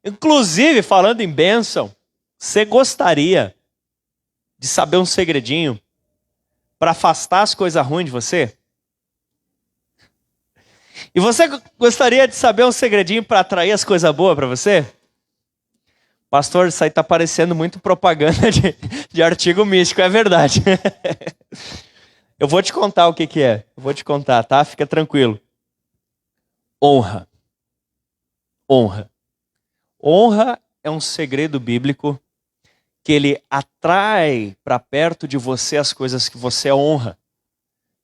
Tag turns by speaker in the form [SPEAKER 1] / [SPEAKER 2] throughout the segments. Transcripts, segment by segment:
[SPEAKER 1] Inclusive, falando em bênção, você gostaria de saber um segredinho para afastar as coisas ruins de você? E você gostaria de saber um segredinho para atrair as coisas boas para você? Pastor, isso aí está parecendo muito propaganda de artigo místico, é verdade. Eu vou te contar o que é. Eu vou te contar, tá? Fica tranquilo. Honra. Honra. Honra é um segredo bíblico que ele atrai para perto de você as coisas que você honra.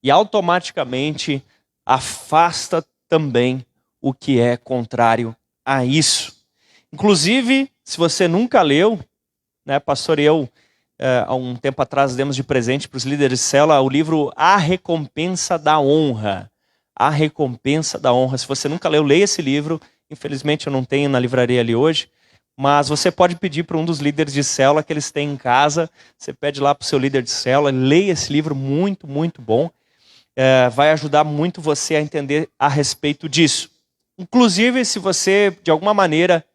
[SPEAKER 1] E automaticamente afasta também o que é contrário a isso. Inclusive, se você nunca leu, né, pastor e eu, há um tempo atrás, demos de presente para os líderes de célula o livro A Recompensa da Honra. A Recompensa da Honra. Se você nunca leu, leia esse livro. Infelizmente eu não tenho na livraria ali hoje, mas você pode pedir para um dos líderes de célula que eles têm em casa. Você pede lá para o seu líder de célula, leia esse livro, muito, muito bom. Vai ajudar muito você a entender a respeito disso. Inclusive, se você, de alguma maneira,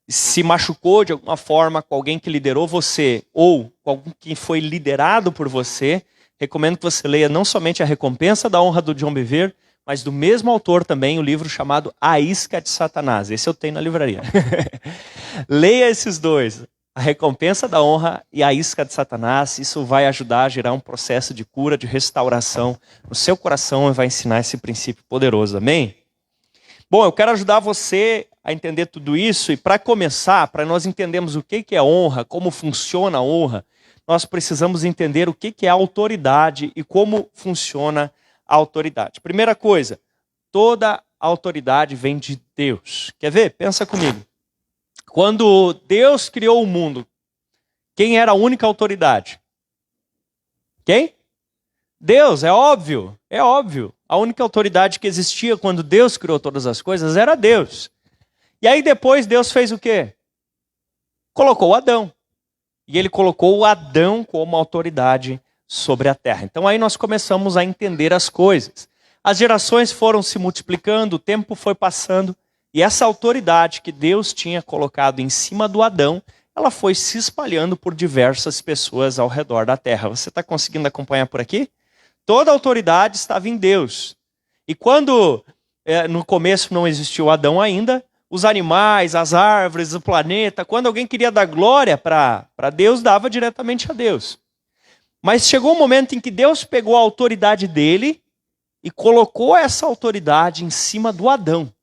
[SPEAKER 1] se machucou de alguma forma com alguém que liderou você ou com alguém que foi liderado por você, recomendo que você leia não somente A Recompensa da Honra do John Bevere, mas do mesmo autor também o livro chamado A Isca de Satanás. Esse eu tenho na livraria. Leia esses dois, A Recompensa da Honra e A Isca de Satanás. Isso vai ajudar a gerar um processo de cura, de restauração no seu coração e vai ensinar esse princípio poderoso. Amém? Bom, eu quero ajudar você a entender tudo isso e para começar, para nós entendermos o que é honra, como funciona a honra, nós precisamos entender o que é autoridade e como funciona a autoridade. Primeira coisa, toda autoridade vem de Deus. Quer ver? Pensa comigo. Quando Deus criou o mundo, quem era a única autoridade? Quem? Deus, é óbvio, é óbvio. A única autoridade que existia quando Deus criou todas as coisas era Deus. E aí depois Deus fez o quê? Colocou Adão. E ele colocou o Adão como autoridade sobre a terra. Então aí nós começamos a entender as coisas. As gerações foram se multiplicando, o tempo foi passando, e essa autoridade que Deus tinha colocado em cima do Adão, ela foi se espalhando por diversas pessoas ao redor da terra. Você está conseguindo acompanhar por aqui? Toda a autoridade estava em Deus. E quando no começo não existiu Adão ainda, os animais, as árvores, o planeta, quando alguém queria dar glória para Deus, dava diretamente a Deus. Mas chegou um momento em que Deus pegou a autoridade dele e colocou essa autoridade em cima do Adão.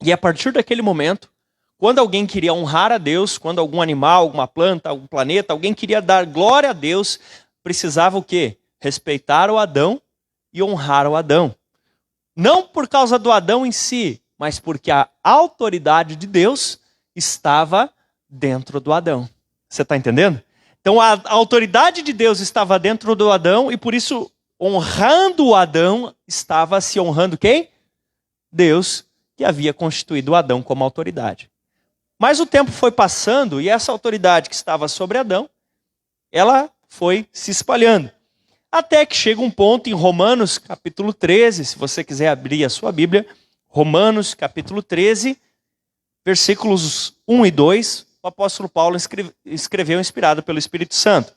[SPEAKER 1] E a partir daquele momento, quando alguém queria honrar a Deus, quando algum animal, alguma planta, algum planeta, alguém queria dar glória a Deus, precisava o quê? Respeitar o Adão e honrar o Adão. Não por causa do Adão em si, mas porque a autoridade de Deus estava dentro do Adão. Você está entendendo? Então a autoridade de Deus estava dentro do Adão e por isso, honrando o Adão, estava se honrando quem? Deus, que havia constituído o Adão como autoridade. Mas o tempo foi passando e essa autoridade que estava sobre Adão, ela foi se espalhando. Até que chega um ponto em Romanos capítulo 13, se você quiser abrir a sua Bíblia, Romanos capítulo 13, versículos 1 e 2, o apóstolo Paulo escreveu inspirado pelo Espírito Santo.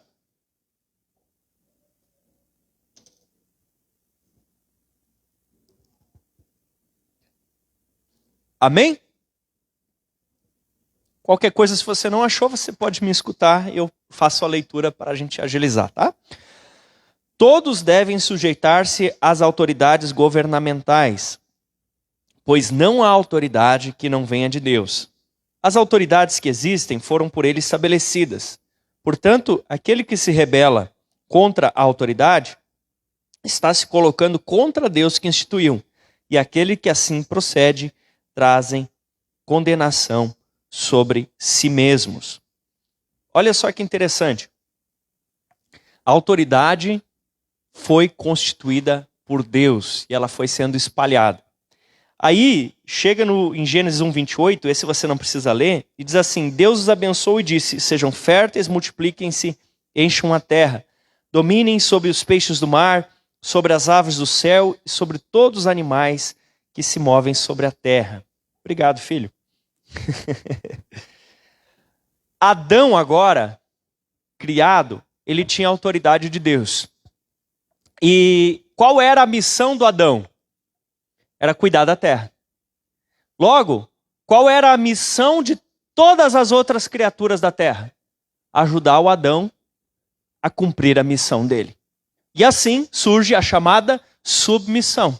[SPEAKER 1] Amém? Qualquer coisa, se você não achou, você pode me escutar, eu faço a leitura para a gente agilizar, tá? Todos devem sujeitar-se às autoridades governamentais, pois não há autoridade que não venha de Deus. As autoridades que existem foram por ele estabelecidas. Portanto, aquele que se rebela contra a autoridade está se colocando contra Deus que instituiu. E aquele que assim procede trazem condenação sobre si mesmos. Olha só que interessante. A autoridade foi constituída por Deus e ela foi sendo espalhada. Aí, chega em Gênesis 1:28, esse você não precisa ler, e diz assim, Deus os abençoou e disse, sejam férteis, multipliquem-se, encham a terra, dominem sobre os peixes do mar, sobre as aves do céu e sobre todos os animais que se movem sobre a terra. Obrigado, filho. Adão agora, criado, ele tinha a autoridade de Deus. E qual era a missão do Adão? Era cuidar da terra. Logo, qual era a missão de todas as outras criaturas da terra? Ajudar o Adão a cumprir a missão dele. E assim surge a chamada submissão.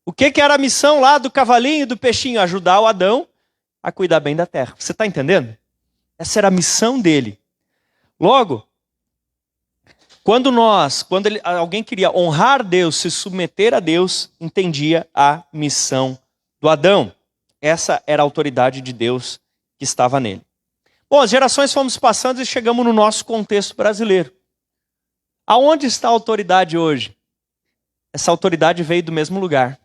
[SPEAKER 1] O que era a missão lá do cavalinho e do peixinho? Ajudar o Adão a cuidar bem da terra. Você está entendendo? Essa era a missão dele. Logo, quando alguém queria honrar Deus, se submeter a Deus, entendia a missão do Adão. Essa era a autoridade de Deus que estava nele. Bom, as gerações fomos passando e chegamos no nosso contexto brasileiro. Aonde está a autoridade hoje? Essa autoridade veio do mesmo lugar.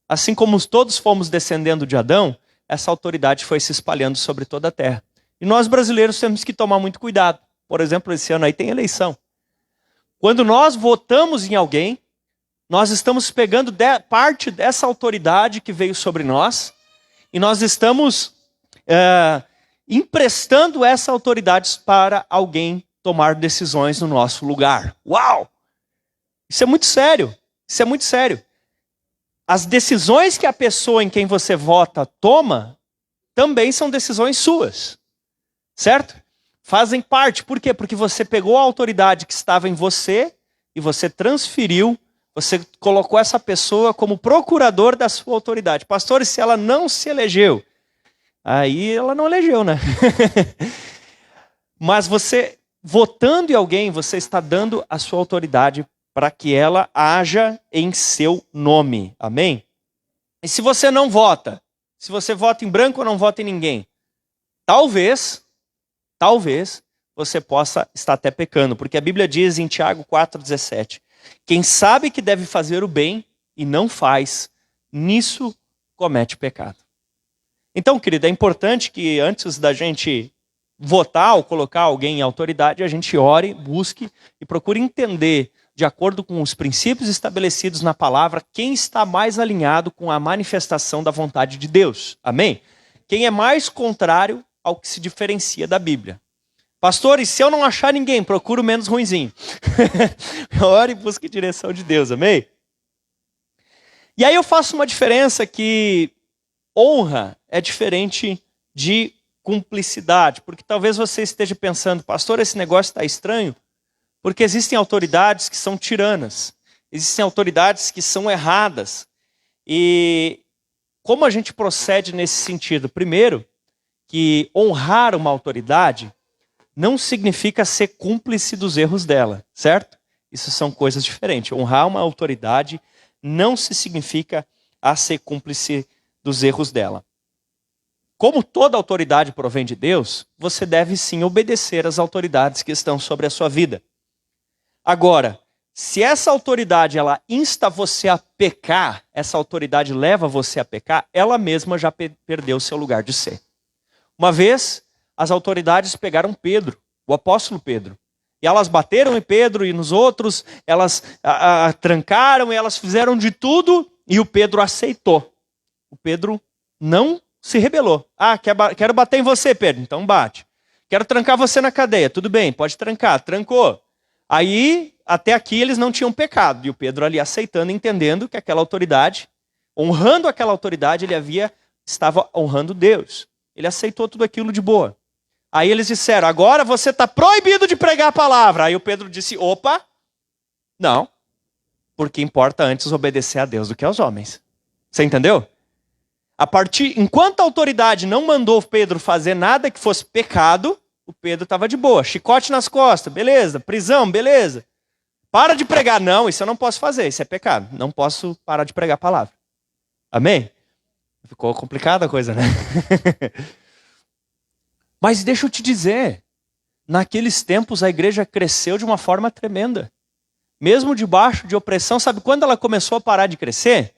[SPEAKER 1] Assim como todos fomos descendendo de Adão, essa autoridade foi se espalhando sobre toda a terra. E nós brasileiros temos que tomar muito cuidado. Por exemplo, esse ano aí tem eleição. Quando nós votamos em alguém, nós estamos pegando parte dessa autoridade que veio sobre nós e nós estamos emprestando essa autoridade para alguém tomar decisões no nosso lugar. Uau! Isso é muito sério. Isso é muito sério. As decisões que a pessoa em quem você vota toma também são decisões suas. Certo? Fazem parte. Por quê? Porque você pegou a autoridade que estava em você e você transferiu, você colocou essa pessoa como procurador da sua autoridade. Pastor, e se ela não se elegeu? Aí ela não elegeu, né? Mas você, votando em alguém, você está dando a sua autoridade para que ela haja em seu nome. Amém? E se você não vota, se você vota em branco ou não vota em ninguém, talvez você possa estar até pecando, porque a Bíblia diz em Tiago 4,17, quem sabe que deve fazer o bem e não faz, nisso comete pecado. Então, querido, é importante que antes da gente votar ou colocar alguém em autoridade, a gente ore, busque e procure entender, de acordo com os princípios estabelecidos na palavra, quem está mais alinhado com a manifestação da vontade de Deus. Amém? Quem é mais contrário ao que se diferencia da Bíblia. Pastor, e se eu não achar ninguém, procuro menos ruinzinho. Ore e busque direção de Deus, amém? E aí eu faço uma diferença que honra é diferente de cumplicidade, porque talvez você esteja pensando, pastor, esse negócio está estranho, porque existem autoridades que são tiranas, existem autoridades que são erradas. E como a gente procede nesse sentido? Primeiro, que honrar uma autoridade não significa ser cúmplice dos erros dela, certo? Isso são coisas diferentes. Honrar uma autoridade não se significa a ser cúmplice dos erros dela. Como toda autoridade provém de Deus, você deve sim obedecer às autoridades que estão sobre a sua vida. Agora, se essa autoridade ela insta você a pecar, essa autoridade leva você a pecar, ela mesma já perdeu seu lugar de ser. Uma vez, as autoridades pegaram Pedro, o apóstolo Pedro, e elas bateram em Pedro e nos outros, elas trancaram e elas fizeram de tudo e o Pedro aceitou. O Pedro não se rebelou. Quero bater em você, Pedro, então bate. Quero trancar você na cadeia, tudo bem, pode trancar, trancou. Aí, até aqui eles não tinham pecado, e o Pedro ali aceitando, entendendo que aquela autoridade, honrando aquela autoridade, estava honrando Deus. Ele aceitou tudo aquilo de boa. Aí eles disseram, agora você está proibido de pregar a palavra. Aí o Pedro disse, opa, não, porque importa antes obedecer a Deus do que aos homens. Você entendeu? Enquanto a autoridade não mandou Pedro fazer nada que fosse pecado, o Pedro estava de boa. Chicote nas costas, beleza. Prisão, beleza. Para de pregar. Não, isso eu não posso fazer, isso é pecado. Não posso parar de pregar a palavra. Amém? Ficou complicada a coisa, né? Mas deixa eu te dizer, naqueles tempos a igreja cresceu de uma forma tremenda. Mesmo debaixo de opressão, sabe quando ela começou a parar de crescer?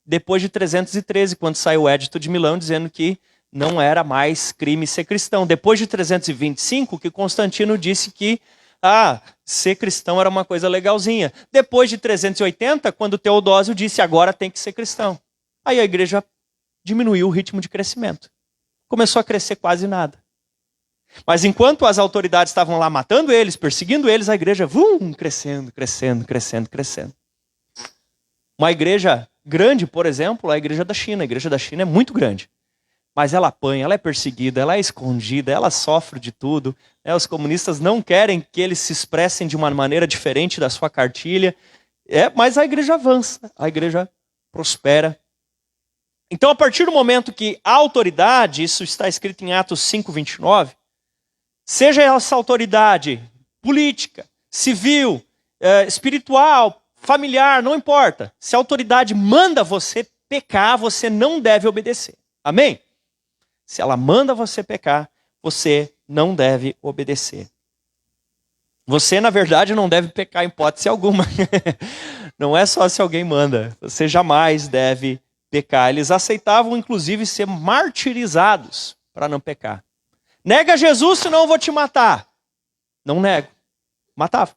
[SPEAKER 1] Depois de 313, quando saiu o Edito de Milão dizendo que não era mais crime ser cristão. Depois de 325, que Constantino disse que ser cristão era uma coisa legalzinha. Depois de 380, quando Teodósio disse agora tem que ser cristão. Aí a igreja diminuiu o ritmo de crescimento. começou a crescer quase nada. Mas enquanto as autoridades estavam lá matando eles, perseguindo eles, a igreja crescendo, crescendo, crescendo, crescendo. Uma igreja grande, por exemplo, a igreja da China. A igreja da China é muito grande. Mas ela apanha, ela é perseguida, ela é escondida, ela sofre de tudo. Os comunistas não querem que eles se expressem de uma maneira diferente da sua cartilha. Mas a igreja avança, a igreja prospera. Então, a partir do momento que a autoridade, isso está escrito em Atos 5:29, seja essa autoridade política, civil, espiritual, familiar, não importa. Se a autoridade manda você pecar, você não deve obedecer. Amém? Se ela manda você pecar, você não deve obedecer. Você, na verdade, não deve pecar em hipótese alguma. Não é só se alguém manda. Você jamais deve pecar. Eles aceitavam, inclusive, ser martirizados para não pecar. Nega Jesus, senão eu vou te matar. Não nego. Matava.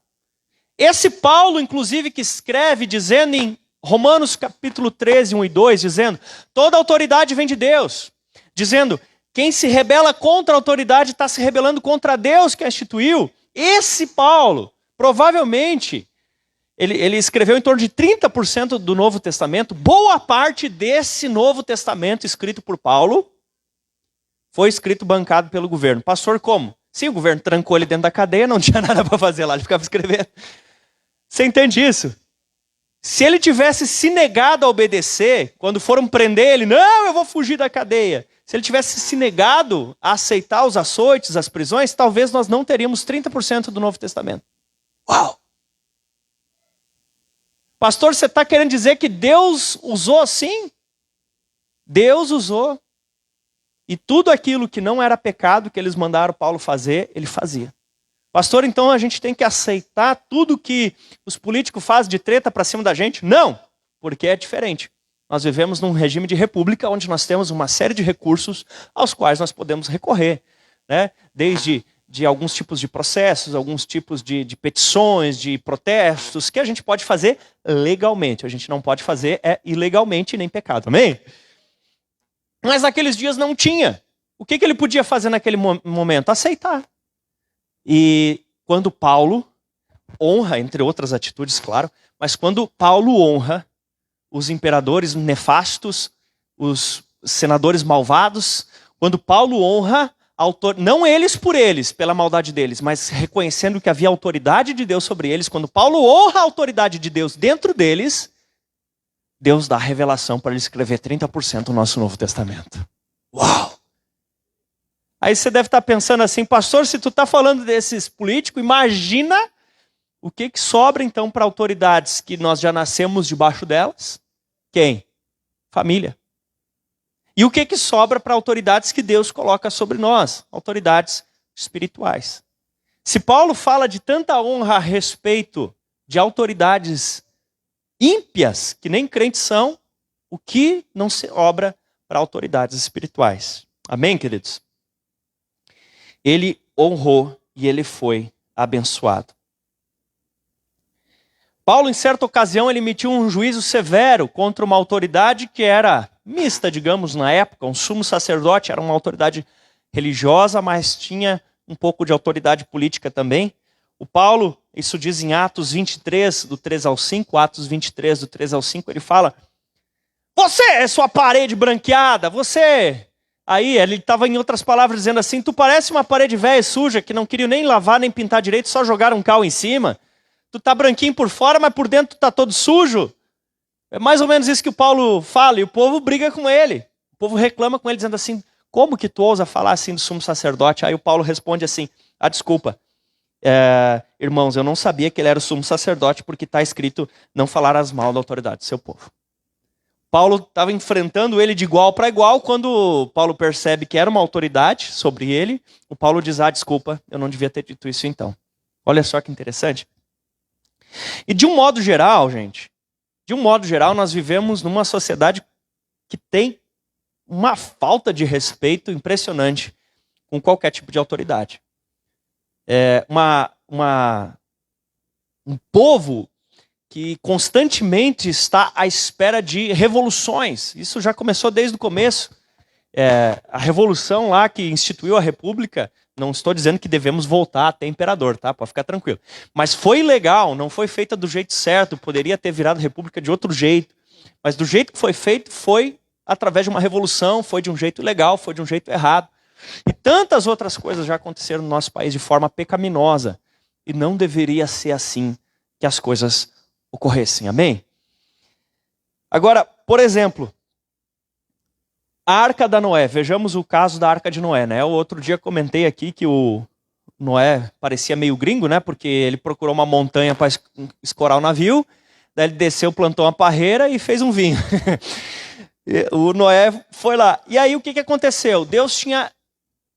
[SPEAKER 1] Esse Paulo, inclusive, que escreve dizendo em Romanos capítulo 13, 1 e 2, dizendo, toda autoridade vem de Deus. Dizendo, quem se rebela contra a autoridade está se rebelando contra Deus que a instituiu. Esse Paulo, provavelmente, ele escreveu em torno de 30% do Novo Testamento. Boa parte desse Novo Testamento escrito por Paulo foi escrito bancado pelo governo. Pastor, como? Sim, o governo trancou ele dentro da cadeia, não tinha nada para fazer lá, ele ficava escrevendo. Você entende isso? Se ele tivesse se negado a obedecer, quando foram prender ele, não, eu vou fugir da cadeia. Se ele tivesse se negado a aceitar os açoites, as prisões, talvez nós não teríamos 30% do Novo Testamento. Uau! Pastor, você está querendo dizer que Deus usou assim? Deus usou. E tudo aquilo que não era pecado que eles mandaram Paulo fazer, ele fazia. Pastor, então a gente tem que aceitar tudo que os políticos fazem de treta para cima da gente? Não, porque é diferente. Nós vivemos num regime de república onde nós temos uma série de recursos aos quais nós podemos recorrer, né? Desde alguns tipos de processos, alguns tipos de petições, de protestos, que a gente pode fazer legalmente. A gente não pode fazer ilegalmente nem pecado, amém? Mas naqueles dias não tinha. O que ele podia fazer naquele momento? Aceitar. E quando Paulo honra, entre outras atitudes, claro, mas quando Paulo honra os imperadores nefastos, os senadores malvados, quando Paulo honra, não eles por eles, pela maldade deles, mas reconhecendo que havia autoridade de Deus sobre eles, quando Paulo honra a autoridade de Deus dentro deles, Deus dá a revelação para ele escrever 30% do nosso Novo Testamento. Uau! Aí você deve estar pensando assim, pastor, se tu está falando desses políticos, imagina o que sobra então para autoridades que nós já nascemos debaixo delas? Quem? Família. E o que sobra para autoridades que Deus coloca sobre nós? Autoridades espirituais. Se Paulo fala de tanta honra a respeito de autoridades ímpias, que nem crentes são, o que não se obra para autoridades espirituais? Amém, queridos? Ele honrou e ele foi abençoado. Paulo, em certa ocasião, ele emitiu um juízo severo contra uma autoridade que era mista, digamos, na época. Um sumo sacerdote era uma autoridade religiosa, mas tinha um pouco de autoridade política também. O Paulo, isso diz em Atos 23, do 3 ao 5, Atos 23, do 3 ao 5, ele fala, você é sua parede branqueada, você... Aí ele estava em outras palavras dizendo assim, tu parece uma parede velha e suja, que não queriam nem lavar, nem pintar direito, só jogaram um cal em cima. Tu tá branquinho por fora, mas por dentro tu tá todo sujo. É mais ou menos isso que o Paulo fala, e o povo briga com ele. O povo reclama com ele, dizendo assim, como que tu ousa falar assim do sumo sacerdote? Aí o Paulo responde assim, desculpa, irmãos, eu não sabia que ele era o sumo sacerdote, porque está escrito não falarás mal da autoridade do seu povo. Paulo estava enfrentando ele de igual para igual. Quando Paulo percebe que era uma autoridade sobre ele, o Paulo diz, desculpa, eu não devia ter dito isso então. Olha só que interessante. E de um modo geral, gente, nós vivemos numa sociedade que tem uma falta de respeito impressionante com qualquer tipo de autoridade. Um povo que constantemente está à espera de revoluções. Isso já começou desde o começo. A revolução lá que instituiu a república, não estou dizendo que devemos voltar a ter imperador, tá? Pode ficar tranquilo. Mas foi ilegal, não foi feita do jeito certo, poderia ter virado república de outro jeito. Mas do jeito que foi feito, foi através de uma revolução, foi de um jeito ilegal, foi de um jeito errado. E tantas outras coisas já aconteceram no nosso país de forma pecaminosa. E não deveria ser assim que as coisas ocorressem, amém? Agora, por exemplo, a Arca da Noé, vejamos o caso da Arca de Noé, né? O outro dia comentei aqui que o Noé parecia meio gringo, né? Porque ele procurou uma montanha para escorar o navio, daí ele desceu, plantou uma parreira e fez um vinho. O Noé foi lá. E aí o que aconteceu? Deus tinha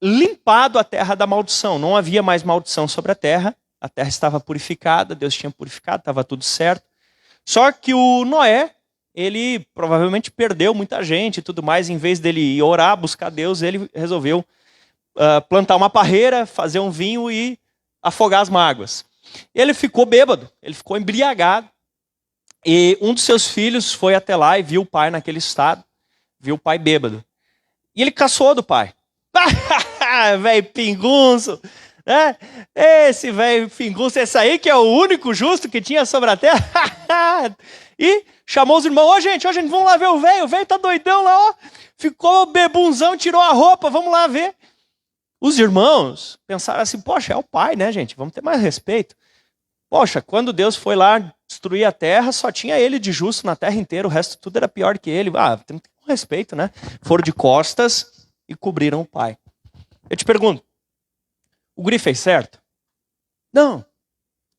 [SPEAKER 1] limpado a terra da maldição, não havia mais maldição sobre a terra estava purificada, Deus tinha purificado, estava tudo certo. Só que o Noé, ele provavelmente perdeu muita gente e tudo mais, em vez dele ir orar, buscar Deus, ele resolveu plantar uma parreira, fazer um vinho e afogar as mágoas. Ele ficou bêbado, ele ficou embriagado, e um dos seus filhos foi até lá e viu o pai naquele estado, viu o pai bêbado. E ele caçou do pai. Velho pingunço, né? Esse velho pingunço, esse aí que é o único justo que tinha sobre a terra. E chamou os irmãos, ô gente, vamos lá ver o velho tá doidão lá, ó. Ficou bebunzão, tirou a roupa, vamos lá ver. Os irmãos pensaram assim, poxa, é o pai, né, gente? Vamos ter mais respeito. Poxa, quando Deus foi lá destruir a terra, só tinha ele de justo na terra inteira, o resto tudo era pior que ele. Tem que ter respeito, né? Foram de costas e cobriram o pai. Eu te pergunto, o guri fez certo? Não.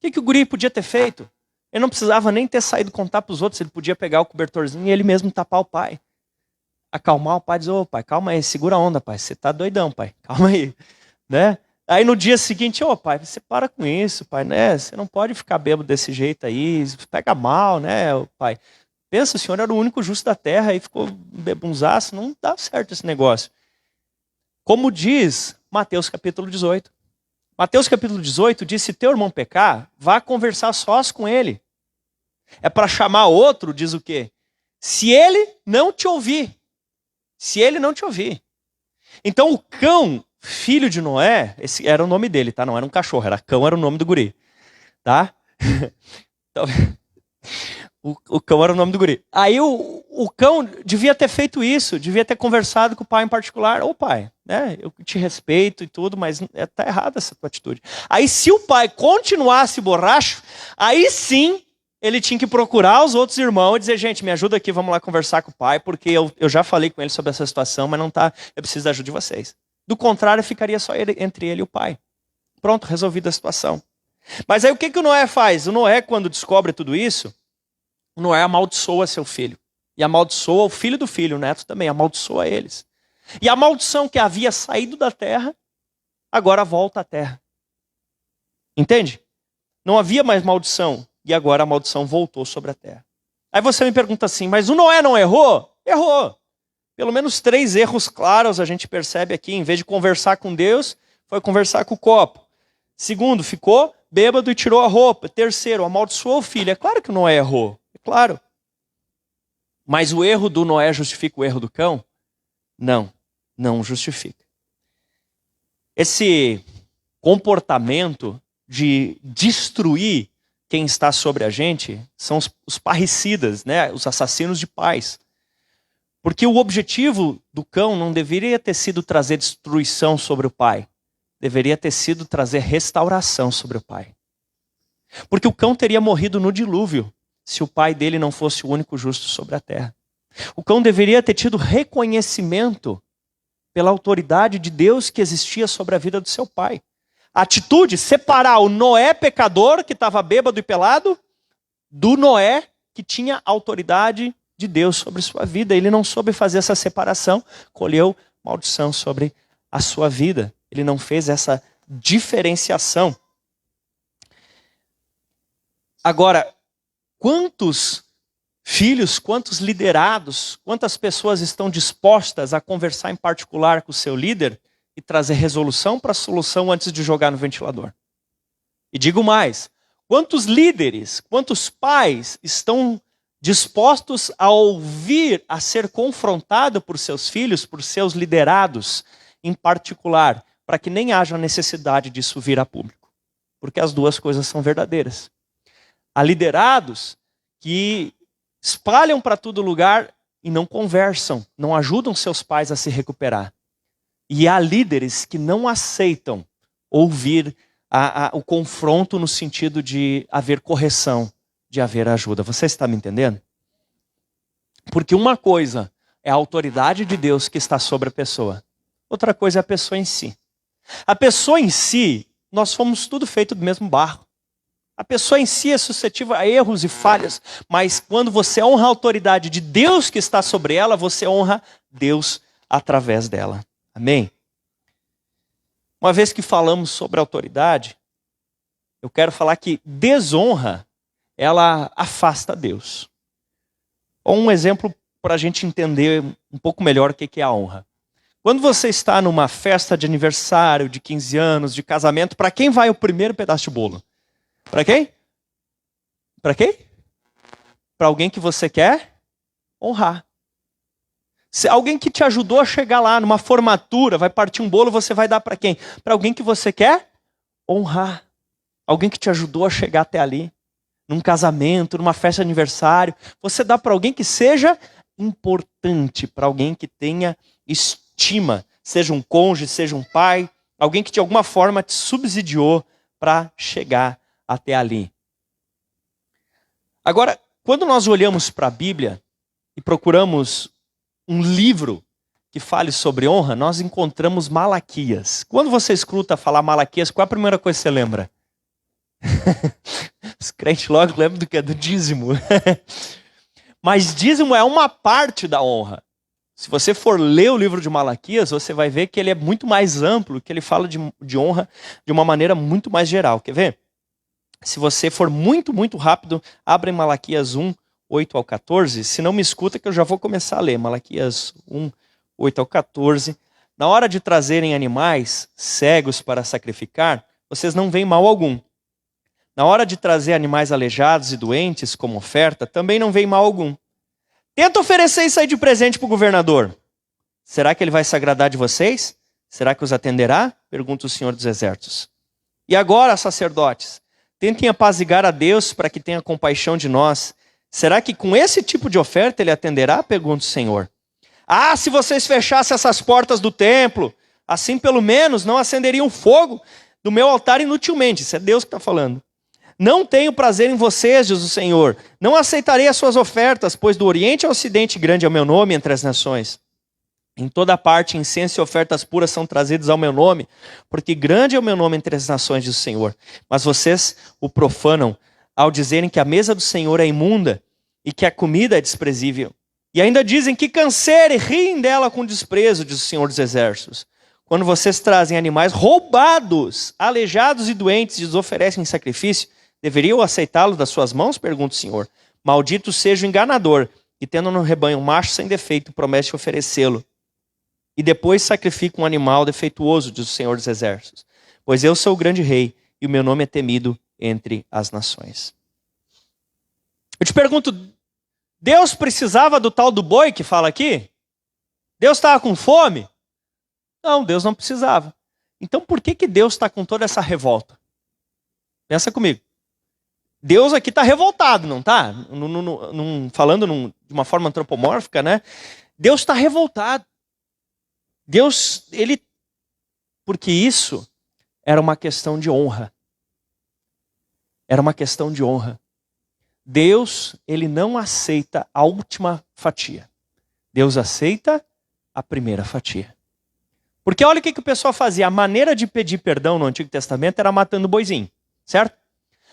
[SPEAKER 1] O que o guri podia ter feito? Ele não precisava nem ter saído contar para os outros, ele podia pegar o cobertorzinho e ele mesmo tapar o pai. Acalmar o pai, dizer, ô pai, calma aí, segura a onda, pai, você tá doidão, pai, calma aí. Né? Aí no dia seguinte, ô pai, você para com isso, pai, né? Você não pode ficar bêbado desse jeito aí, pega mal, né, pai? Pensa, o senhor era o único justo da terra e ficou bebunzaço, não dá certo esse negócio. Como diz Mateus capítulo 18. Mateus capítulo 18 diz, se teu irmão pecar, vá conversar sós com ele. É para chamar outro, diz o quê? Se ele não te ouvir. Se ele não te ouvir. Então o cão, filho de Noé, esse era o nome dele, tá? Não era um cachorro, era cão, era o nome do guri. Tá? Então, o cão era o nome do guri. Aí o cão devia ter feito isso, devia ter conversado com o pai em particular. Ô pai, né, eu te respeito e tudo, mas tá errada essa tua atitude. Aí se o pai continuasse borracho, aí sim ele tinha que procurar os outros irmãos e dizer, gente, me ajuda aqui, vamos lá conversar com o pai, porque eu já falei com ele sobre essa situação, mas não tá, eu preciso da ajuda de vocês. Do contrário, ficaria só entre ele e o pai. Pronto, resolvida a situação. Mas aí o que o Noé faz? O Noé, quando descobre tudo isso, o Noé amaldiçoa seu filho. E amaldiçoa o filho do filho, o neto também, amaldiçoa eles. E a maldição que havia saído da terra, agora volta à terra. Entende? Não havia mais maldição, e agora a maldição voltou sobre a terra. Aí você me pergunta assim, mas o Noé não errou? Errou. Pelo menos 3 erros claros a gente percebe aqui. Em vez de conversar com Deus, foi conversar com o copo. Segundo, ficou bêbado e tirou a roupa. Terceiro, amaldiçoou o filho. É claro que o Noé errou. Claro. Mas o erro do Noé justifica o erro do cão? Não, não justifica. Esse comportamento de destruir quem está sobre a gente são os parricidas, né? Os assassinos de pais. Porque o objetivo do cão não deveria ter sido trazer destruição sobre o pai. Deveria ter sido trazer restauração sobre o pai. Porque o cão teria morrido no dilúvio se o pai dele não fosse o único justo sobre a terra. O cão deveria ter tido reconhecimento pela autoridade de Deus que existia sobre a vida do seu pai. A atitude, separar o Noé pecador, que estava bêbado e pelado, do Noé que tinha autoridade de Deus sobre sua vida. Ele não soube fazer essa separação, colheu maldição sobre a sua vida. Ele não fez essa diferenciação. Agora, quantos filhos, quantos liderados, quantas pessoas estão dispostas a conversar em particular com o seu líder e trazer resolução para a solução antes de jogar no ventilador? E digo mais, quantos líderes, quantos pais estão dispostos a ouvir, a ser confrontado por seus filhos, por seus liderados em particular, para que nem haja necessidade disso vir a público. Porque as duas coisas são verdadeiras. Há liderados que espalham para todo lugar e não conversam, não ajudam seus pais a se recuperar. E há líderes que não aceitam ouvir o confronto no sentido de haver correção, de haver ajuda. Você está me entendendo? Porque uma coisa é a autoridade de Deus que está sobre a pessoa. Outra coisa é a pessoa em si. A pessoa em si, nós fomos tudo feito do mesmo barro. A pessoa em si é suscetível a erros e falhas, mas quando você honra a autoridade de Deus que está sobre ela, você honra Deus através dela. Amém? Uma vez que falamos sobre autoridade, eu quero falar que desonra, ela afasta Deus. Um exemplo para a gente entender um pouco melhor o que é a honra. Quando você está numa festa de aniversário, de 15 anos, de casamento, para quem vai o primeiro pedaço de bolo? Para quem? Para quem? Para alguém que você quer honrar. Se alguém que te ajudou a chegar lá numa formatura, vai partir um bolo, você vai dar para quem? Para alguém que você quer honrar. Alguém que te ajudou a chegar até ali. Num casamento, numa festa de aniversário. Você dá para alguém que seja importante, para alguém que tenha estima. Seja um cônjuge, seja um pai. Alguém que de alguma forma te subsidiou para chegar até ali. Agora, quando nós olhamos para a Bíblia e procuramos um livro que fale sobre honra, nós encontramos Malaquias. Quando você escuta falar Malaquias, qual é a primeira coisa que você lembra? Os crentes logo lembram do que? Do dízimo. Mas dízimo é uma parte da honra. Se você for ler o livro de Malaquias, você vai ver que ele é muito mais amplo, que ele fala de honra de uma maneira muito mais geral. Quer ver? Se você for muito rápido, abre Malaquias 1, 8 ao 14. Se não me escuta que eu já vou começar a ler. Malaquias 1, 8 ao 14. Na hora de trazerem animais cegos para sacrificar, vocês não veem mal algum. Na hora de trazer animais aleijados e doentes como oferta, também não veem mal algum. Tenta oferecer isso aí de presente para o governador. Será que ele vai se agradar de vocês? Será que os atenderá? Pergunta o Senhor dos Exércitos. E agora, sacerdotes, tentem apaziguar a Deus para que tenha compaixão de nós. Será que com esse tipo de oferta ele atenderá? Pergunta o Senhor. Ah, se vocês fechassem essas portas do templo, assim pelo menos não acenderiam fogo do meu altar inutilmente. Isso é Deus que está falando. Não tenho prazer em vocês, diz o Senhor. Não aceitarei as suas ofertas, pois do Oriente ao Ocidente grande é o meu nome entre as nações. Em toda parte, incenso e ofertas puras são trazidos ao meu nome, porque grande é o meu nome entre as nações, diz o Senhor. Mas vocês o profanam ao dizerem que a mesa do Senhor é imunda e que a comida é desprezível. E ainda dizem que canseira e riem dela com desprezo, diz o Senhor dos Exércitos. Quando vocês trazem animais roubados, aleijados e doentes e os oferecem em sacrifício, deveriam aceitá-los das suas mãos? Pergunta o Senhor. Maldito seja o enganador, que tendo no rebanho um macho sem defeito, promete oferecê-lo. E depois sacrifica um animal defeituoso, diz o Senhor dos Exércitos. Pois eu sou o grande rei, e o meu nome é temido entre as nações. Eu te pergunto, Deus precisava do tal do boi que fala aqui? Deus estava com fome? Não, Deus não precisava. Então por que Deus está com toda essa revolta? Pensa comigo. Deus aqui está revoltado, não está? Falando de uma forma antropomórfica, né? Deus está revoltado. Deus, porque isso era uma questão de honra. Era uma questão de honra. Deus, ele não aceita a última fatia. Deus aceita a primeira fatia. Porque olha o que o pessoal fazia. A maneira de pedir perdão no Antigo Testamento era matando o boizinho, certo?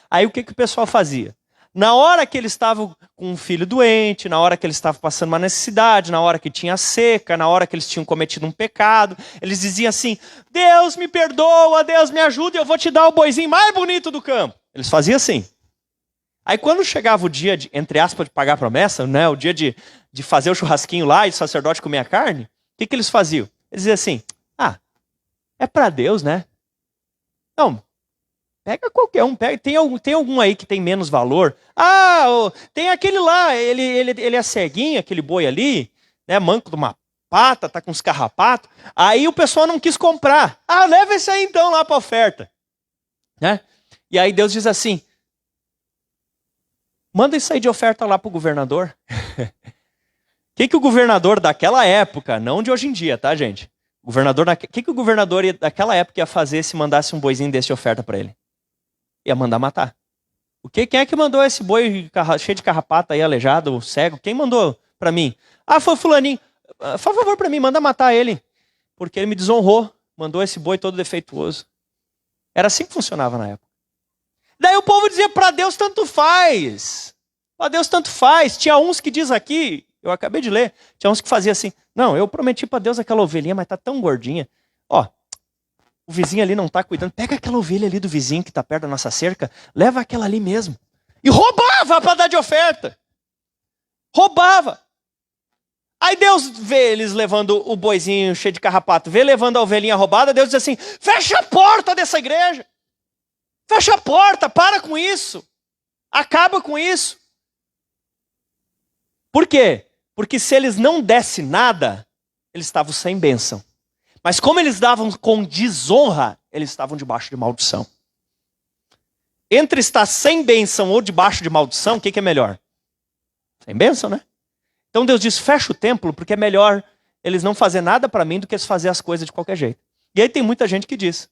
[SPEAKER 1] Aí o que o pessoal fazia? Na hora que eles estavam com um filho doente, na hora que eles estavam passando uma necessidade, na hora que tinha seca, na hora que eles tinham cometido um pecado, eles diziam assim, Deus me perdoa, Deus me ajuda, eu vou te dar o boizinho mais bonito do campo. Eles faziam assim. Aí quando chegava o dia, entre aspas, de pagar a promessa, né, o dia de fazer o churrasquinho lá e o sacerdote comer a carne, o que eles faziam? Eles diziam assim, é para Deus, né? Não, Pega qualquer um, pega. Tem algum aí que tem menos valor? Tem aquele lá, ele é ceguinho, aquele boi ali, né, manco de uma pata, tá com uns carrapatos. Aí o pessoal não quis comprar. Leva esse aí então lá para oferta. Né? E aí Deus diz assim, manda isso aí de oferta lá para o governador. O que o governador daquela época, não de hoje em dia, tá, gente? O que o governador daquela época ia fazer se mandasse um boizinho desse de oferta para ele? Ia mandar matar. Quem é que mandou esse boi cheio de carrapato aí, aleijado, cego? Quem mandou para mim? Foi fulaninho. Faz favor para mim, manda matar ele. Porque ele me desonrou. Mandou esse boi todo defeituoso. Era assim que funcionava na época. Daí o povo dizia, para Deus tanto faz. Para Deus tanto faz. Tinha uns que diz aqui, eu acabei de ler, tinha uns que fazia assim, não, eu prometi para Deus aquela ovelhinha, mas tá tão gordinha. O vizinho ali não tá cuidando. Pega aquela ovelha ali do vizinho que tá perto da nossa cerca, leva aquela ali mesmo. E roubava para dar de oferta. Roubava. Aí Deus vê eles levando o boizinho cheio de carrapato, vê levando a ovelhinha roubada, Deus diz assim, fecha a porta dessa igreja. Fecha a porta, para com isso. Acaba com isso. Por quê? Porque se eles não dessem nada, eles estavam sem bênção. Mas como eles davam com desonra, eles estavam debaixo de maldição. Entre estar sem bênção ou debaixo de maldição, o que é melhor? Sem bênção, né? Então Deus diz, fecha o templo, porque é melhor eles não fazer nada para mim do que eles fazer as coisas de qualquer jeito. E aí tem muita gente que diz,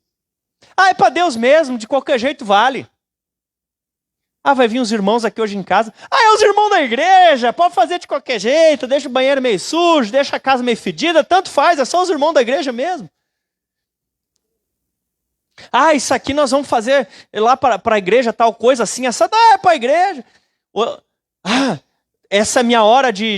[SPEAKER 1] é para Deus mesmo, de qualquer jeito vale. Vai vir uns irmãos aqui hoje em casa. É os irmãos da igreja, pode fazer de qualquer jeito, deixa o banheiro meio sujo, deixa a casa meio fedida, tanto faz, é só os irmãos da igreja mesmo. Isso aqui nós vamos fazer lá para a igreja, tal coisa assim, essa é para a igreja. Essa é a minha hora de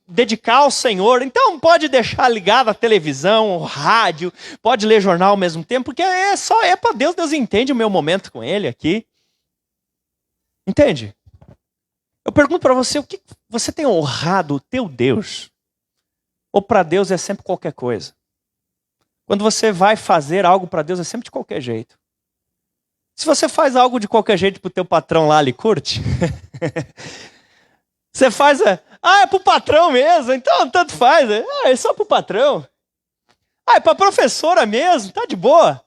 [SPEAKER 1] dedicar ao Senhor. Então pode deixar ligada a televisão, o rádio, pode ler jornal ao mesmo tempo, porque é para Deus, Deus entende o meu momento com Ele aqui. Entende? Eu pergunto para você, o que você tem honrado o teu Deus? Ou para Deus é sempre qualquer coisa? Quando você vai fazer algo para Deus é sempre de qualquer jeito. Se você faz algo de qualquer jeito para o teu patrão lá, ele curte? Você faz, é pro patrão mesmo, então tanto faz. É só pro patrão. É pra professora mesmo, tá de boa.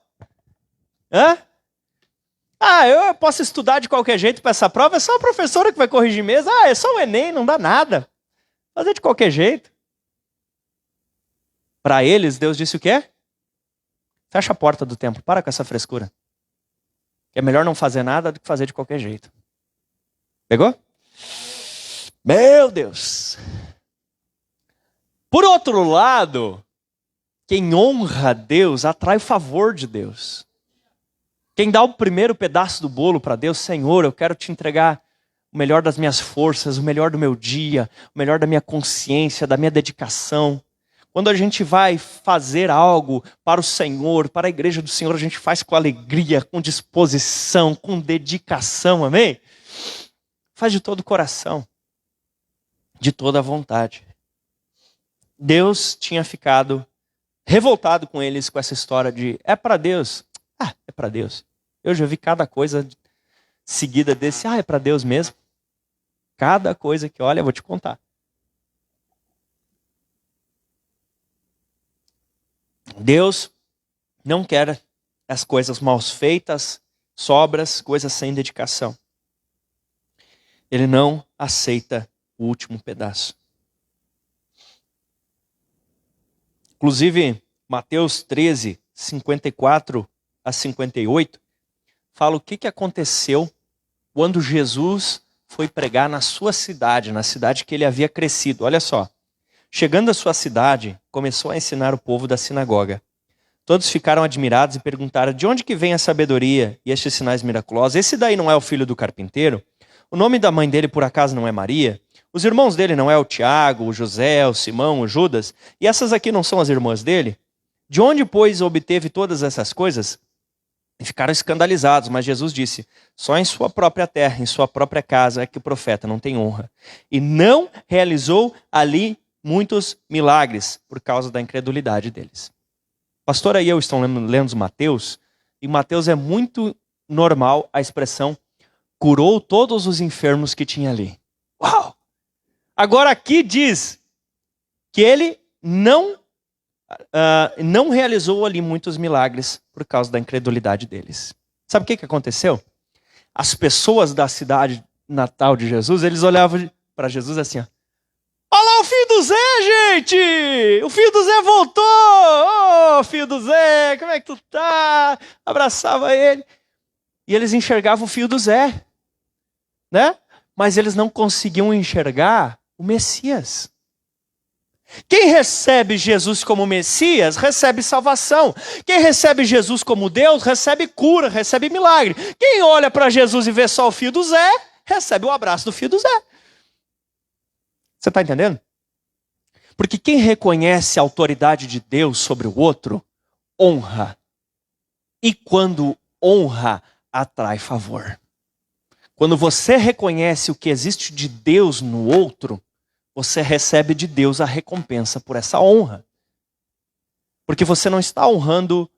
[SPEAKER 1] Eu posso estudar de qualquer jeito para essa prova, é só a professora que vai corrigir mesmo. É só o Enem, não dá nada. Fazer de qualquer jeito. Para eles, Deus disse o quê? Fecha a porta do templo, para com essa frescura. É melhor não fazer nada do que fazer de qualquer jeito. Pegou? Meu Deus! Por outro lado, quem honra a Deus atrai o favor de Deus. Quem dá o primeiro pedaço do bolo para Deus, Senhor, eu quero te entregar o melhor das minhas forças, o melhor do meu dia, o melhor da minha consciência, da minha dedicação. Quando a gente vai fazer algo para o Senhor, para a igreja do Senhor, a gente faz com alegria, com disposição, com dedicação, amém? Faz de todo o coração, de toda a vontade. Deus tinha ficado revoltado com eles com essa história de é para Deus. É para Deus. Eu já vi cada coisa seguida desse, é para Deus mesmo. Cada coisa que, olha, eu vou te contar. Deus não quer as coisas mal feitas, sobras, coisas sem dedicação. Ele não aceita o último pedaço. Inclusive, Mateus 13, 54 a 58, fala o que aconteceu quando Jesus foi pregar na sua cidade, na cidade que ele havia crescido. Olha só. Chegando à sua cidade, começou a ensinar o povo da sinagoga. Todos ficaram admirados e perguntaram, de onde que vem a sabedoria e estes sinais miraculosos? Esse daí não é o filho do carpinteiro? O nome da mãe dele, por acaso, não é Maria? Os irmãos dele não é o Tiago, o José, o Simão, o Judas? E essas aqui não são as irmãs dele? De onde, pois, obteve todas essas coisas? E ficaram escandalizados, mas Jesus disse, só em sua própria terra, em sua própria casa, é que o profeta não tem honra. E não realizou ali muitos milagres por causa da incredulidade deles. Pastor, aí eu estou lendo Mateus, e Mateus é muito normal a expressão curou todos os enfermos que tinha ali. Uau! Agora aqui diz que ele não realizou ali muitos milagres por causa da incredulidade deles. Sabe o que aconteceu? As pessoas da cidade natal de Jesus, eles olhavam para Jesus assim, ó. Olha lá o filho do Zé, gente! O filho do Zé voltou! Ô, filho do Zé, como é que tu tá? Abraçava ele. E eles enxergavam o filho do Zé, né? Mas eles não conseguiam enxergar o Messias. Quem recebe Jesus como Messias, recebe salvação. Quem recebe Jesus como Deus, recebe cura, recebe milagre. Quem olha para Jesus e vê só o filho do Zé, recebe o abraço do filho do Zé. Você está entendendo? Porque quem reconhece a autoridade de Deus sobre o outro, honra. E quando honra, atrai favor. Quando você reconhece o que existe de Deus no outro, você recebe de Deus a recompensa por essa honra. Porque você não está honrando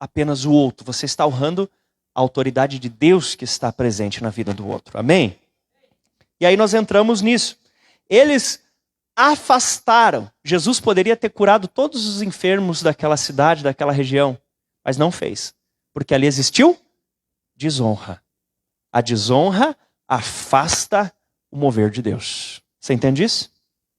[SPEAKER 1] apenas o outro, você está honrando a autoridade de Deus que está presente na vida do outro. Amém? E aí nós entramos nisso. Eles afastaram. Jesus poderia ter curado todos os enfermos daquela cidade, daquela região, mas não fez. Porque ali existiu desonra. A desonra afasta o mover de Deus. Você entende isso?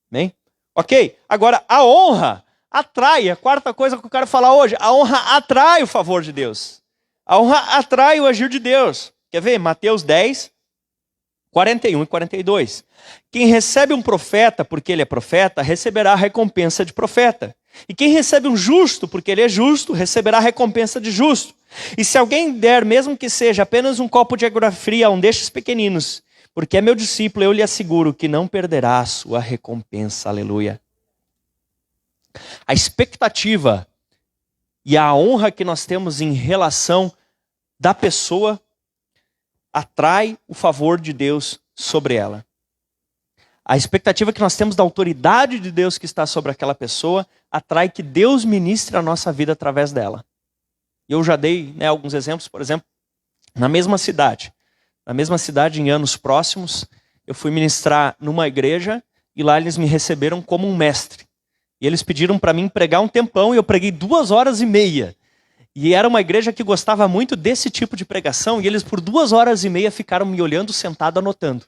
[SPEAKER 1] Amém? Ok, agora a honra atrai. A quarta coisa que eu quero falar hoje, a honra atrai o favor de Deus. A honra atrai o agir de Deus. Quer ver? Mateus 10, 41 e 42. Quem recebe um profeta porque ele é profeta, receberá a recompensa de profeta. E quem recebe um justo porque ele é justo, receberá a recompensa de justo. E se alguém der, mesmo que seja apenas um copo de água fria a um destes pequeninos, porque é meu discípulo, eu lhe asseguro que não perderá a sua recompensa. Aleluia. A expectativa e a honra que nós temos em relação da pessoa atrai o favor de Deus sobre ela. A expectativa que nós temos da autoridade de Deus que está sobre aquela pessoa atrai que Deus ministre a nossa vida através dela. Eu já dei alguns exemplos, por exemplo, na mesma cidade em anos próximos, eu fui ministrar numa igreja e lá eles me receberam como um mestre. E eles pediram para mim pregar um tempão e eu preguei 2h30. E era uma igreja que gostava muito desse tipo de pregação e eles por 2h30 ficaram me olhando sentado anotando.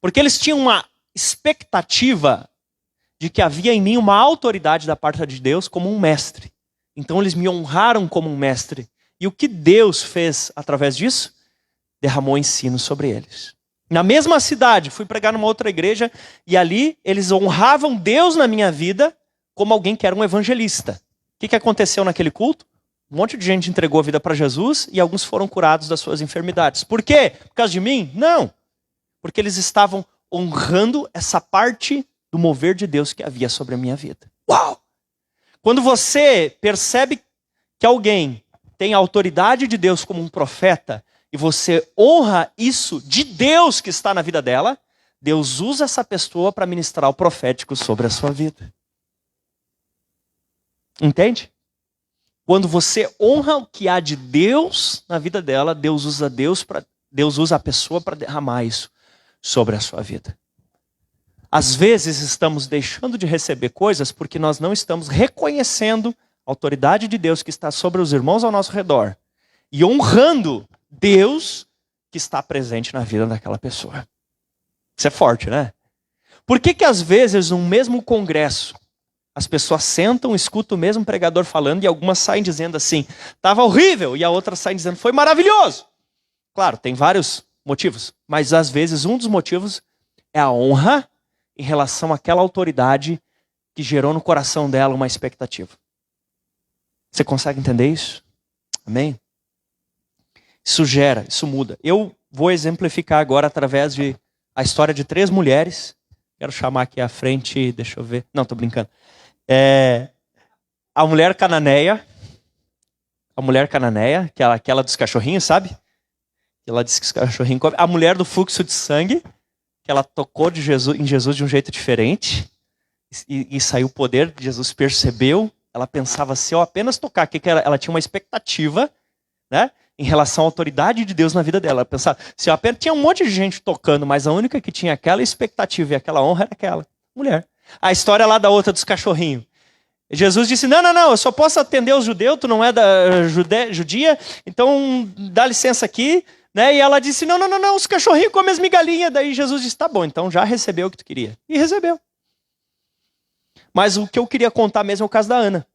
[SPEAKER 1] Porque eles tinham uma expectativa de que havia em mim uma autoridade da parte de Deus como um mestre. Então eles me honraram como um mestre. E o que Deus fez através disso? Derramou ensino sobre eles. Na mesma cidade, fui pregar numa outra igreja e ali eles honravam Deus na minha vida como alguém que era um evangelista. O que aconteceu naquele culto? Um monte de gente entregou a vida para Jesus e alguns foram curados das suas enfermidades. Por quê? Por causa de mim? Não. Porque eles estavam honrando essa parte do mover de Deus que havia sobre a minha vida. Uau! Quando você percebe que alguém tem a autoridade de Deus como um profeta e você honra isso de Deus que está na vida dela, Deus usa essa pessoa para ministrar o profético sobre a sua vida. Entende? Quando você honra o que há de Deus na vida dela, Deus usa a pessoa para derramar isso sobre a sua vida. Às vezes estamos deixando de receber coisas porque nós não estamos reconhecendo a autoridade de Deus que está sobre os irmãos ao nosso redor e honrando Deus que está presente na vida daquela pessoa. Isso é forte, né? Por que às vezes num mesmo congresso as pessoas sentam, escutam o mesmo pregador falando e algumas saem dizendo assim, estava horrível, e a outra sai dizendo, foi maravilhoso. Claro, tem vários motivos, mas às vezes um dos motivos é a honra em relação àquela autoridade que gerou no coração dela uma expectativa. Você consegue entender isso? Amém? Isso muda. Eu vou exemplificar agora através de a história de 3 mulheres. Quero chamar aqui à frente, deixa eu ver. Não, tô brincando. A mulher cananeia, que é aquela dos cachorrinhos, sabe? Ela disse que os cachorrinhos comem. A mulher do fluxo de sangue, que ela tocou em Jesus de um jeito diferente e saiu o poder, Jesus percebeu, ela pensava, se eu apenas tocar, ela tinha uma expectativa, né? em relação à autoridade de Deus na vida dela. Ela pensava, se ela tinha um monte de gente tocando, mas a única que tinha aquela expectativa e aquela honra era aquela mulher. A história lá da outra dos cachorrinhos. Jesus disse, não, eu só posso atender os judeus, tu não é da judia, então dá licença aqui. Né? E ela disse, não, os cachorrinhos comem as migalhinhas. Daí Jesus disse, tá bom, então já recebeu o que tu queria. E recebeu. Mas o que eu queria contar mesmo é o caso da Ana.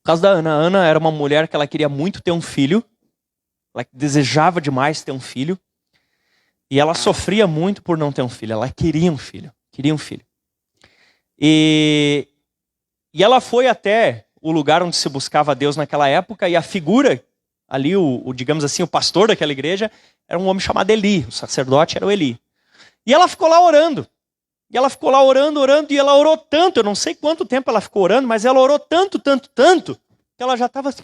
[SPEAKER 1] O caso da Ana. A Ana era uma mulher que ela queria muito ter um filho. Ela desejava demais ter um filho. E ela sofria muito por não ter um filho. Ela queria um filho. Queria um filho. E ela foi até o lugar onde se buscava Deus naquela época. E a figura ali, digamos assim, o pastor daquela igreja era um homem chamado Eli. O sacerdote era o Eli. E ela ficou lá orando. E ela ficou lá orando, e ela orou tanto, eu não sei quanto tempo ela ficou orando, mas ela orou tanto, que ela já estava assim.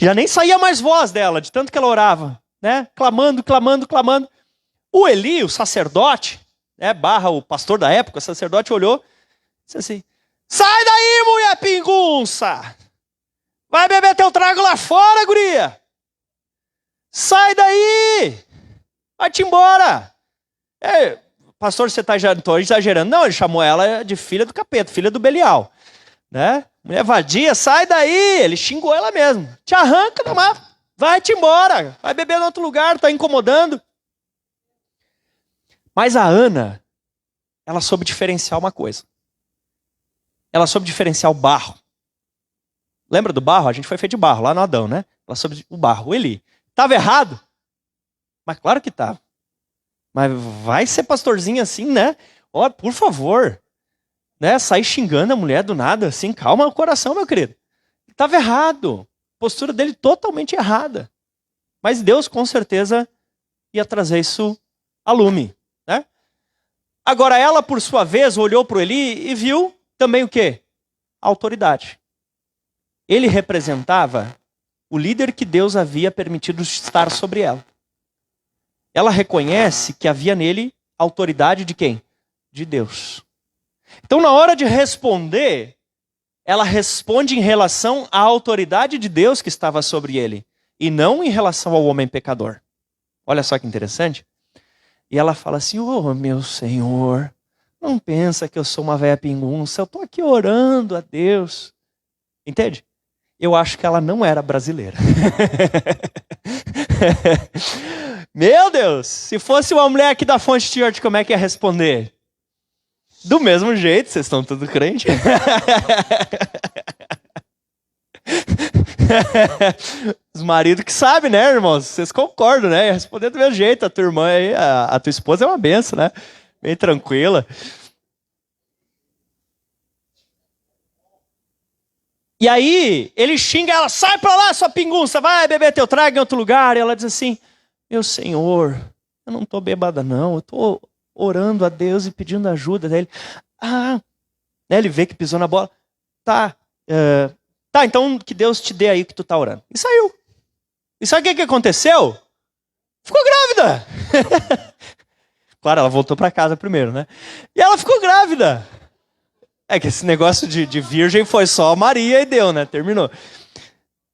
[SPEAKER 1] Já nem saía mais voz dela, de tanto que ela orava, né? Clamando. O Eli, o sacerdote, né, barra o pastor da época, o sacerdote olhou e disse assim, sai daí, mulher pingunça! Vai beber teu trago lá fora, guria! Sai daí! Vai-te embora! Pastor, você está exagerando. Não, ele chamou ela de filha do capeta, filha do Belial. Né? Mulher vadia, sai daí! Ele xingou ela mesmo. Te arranca da mata, vai-te embora! Vai beber em outro lugar, está incomodando. Mas a Ana, ela soube diferenciar uma coisa. Ela soube diferenciar o barro. Lembra do barro? A gente foi feito de barro, lá no Adão, né? Ela soube o barro, o Eli. Estava errado? Mas claro que estava. Mas vai ser pastorzinho assim, né? Ó, por favor. Né? Sair xingando a mulher do nada, assim, calma o coração, meu querido. Estava errado. A postura dele totalmente errada. Mas Deus, com certeza, ia trazer isso a lume. Né? Agora, ela, por sua vez, olhou para o Eli e viu também o quê? A autoridade. Ele representava o líder que Deus havia permitido estar sobre ela. Ela reconhece que havia nele a autoridade de quem? De Deus. Então, na hora de responder, ela responde em relação à autoridade de Deus que estava sobre ele, e não em relação ao homem pecador. Olha só que interessante. E ela fala assim, oh, meu Senhor, não pensa que eu sou uma velha pingunça, eu estou aqui orando a Deus. Entende? Eu acho que ela não era brasileira. Meu Deus, se fosse uma mulher aqui da Fonte Church, como é que ia responder? Do mesmo jeito, vocês estão tudo crente. Os maridos que sabem, né, irmãos? Vocês concordam, né? Ia responder do mesmo jeito. A tua irmã aí, a tua esposa é uma benção, né? Bem tranquila. E aí, ele xinga ela, sai pra lá, sua pingunça, vai beber teu trago em outro lugar. E ela diz assim, meu Senhor, eu não estou bêbada não, eu estou orando a Deus e pedindo ajuda dele. Né, ele vê que pisou na bola. Tá, então que Deus te dê aí que tu tá orando. E saiu. E sabe o que aconteceu? Ficou grávida. Claro, ela voltou para casa primeiro, né? E ela ficou grávida. É que esse negócio de virgem foi só Maria e deu, né? Terminou.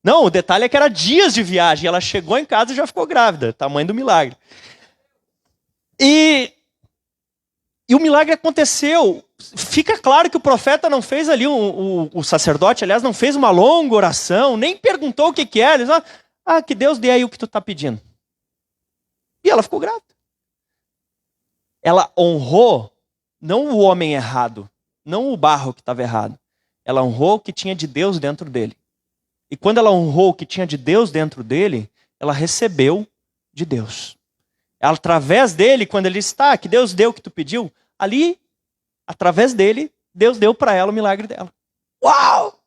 [SPEAKER 1] Não, o detalhe é que era dias de viagem. Ela chegou em casa e já ficou grávida. Tamanho do milagre. E o milagre aconteceu. Fica claro que o profeta não fez ali, o sacerdote, aliás, não fez uma longa oração, nem perguntou o que era. Ele disse, que Deus dê aí o que tu está pedindo. E ela ficou grávida. Ela honrou não o homem errado, não o barro que estava errado. Ela honrou o que tinha de Deus dentro dele. E quando ela honrou o que tinha de Deus dentro dele, ela recebeu de Deus. Através dele, quando ele disse, que Deus deu o que tu pediu, ali, através dele, Deus deu para ela o milagre dela. Uau!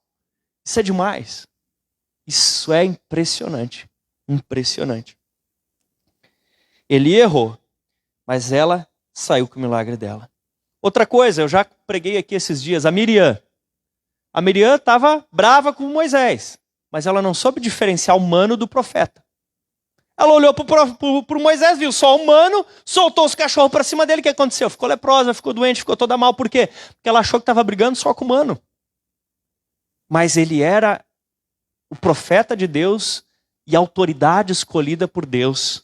[SPEAKER 1] Isso é demais. Isso é impressionante. Impressionante. Ele errou, mas ela saiu com o milagre dela. Outra coisa, eu já preguei aqui esses dias, a Miriam. A Miriam estava brava com Moisés, mas ela não soube diferenciar o humano do profeta. Ela olhou para o Moisés, viu só o humano, soltou os cachorros para cima dele. O que aconteceu? Ficou leprosa, ficou doente, ficou toda mal. Por quê? Porque ela achou que estava brigando só com o humano. mas ele era o profeta de Deus e a autoridade escolhida por Deus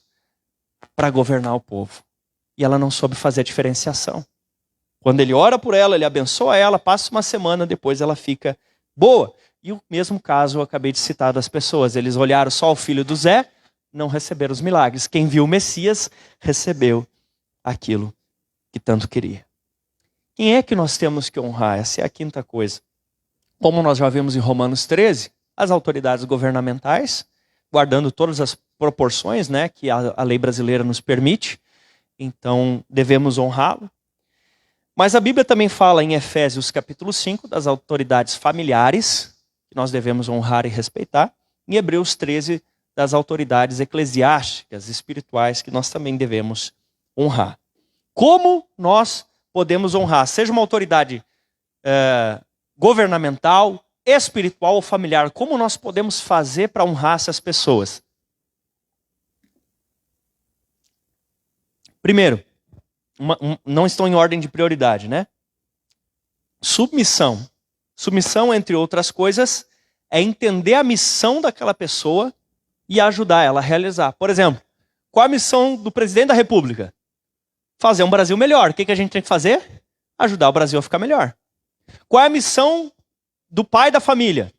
[SPEAKER 1] para governar o povo. E ela não soube fazer a diferenciação. Quando ele ora por ela, ele abençoa ela, passa uma semana, depois ela fica boa. E o mesmo caso eu acabei de citar das pessoas. Eles olharam só o filho do Zé, não receberam os milagres. Quem viu o Messias, recebeu aquilo que tanto queria. Quem é que nós temos que honrar? Essa é a quinta coisa. Como nós já vimos em Romanos 13, as autoridades governamentais, guardando todas as proporções, né, que a lei brasileira nos permite, então devemos honrá-lo. Mas a Bíblia também fala em Efésios capítulo 5 das autoridades familiares, que nós devemos honrar e respeitar, em Hebreus 13 das autoridades eclesiásticas, espirituais, que nós também devemos honrar. Como nós podemos honrar? Seja uma autoridade governamental, espiritual ou familiar, como nós podemos fazer para honrar essas pessoas? Primeiro, não estão em ordem de prioridade, né? Submissão. Submissão, entre outras coisas, é entender a missão daquela pessoa e ajudar ela a realizar. Por exemplo, qual a missão do presidente da República? Fazer um Brasil melhor. O que a gente tem que fazer? Ajudar o Brasil a ficar melhor. Qual é a missão do pai da família?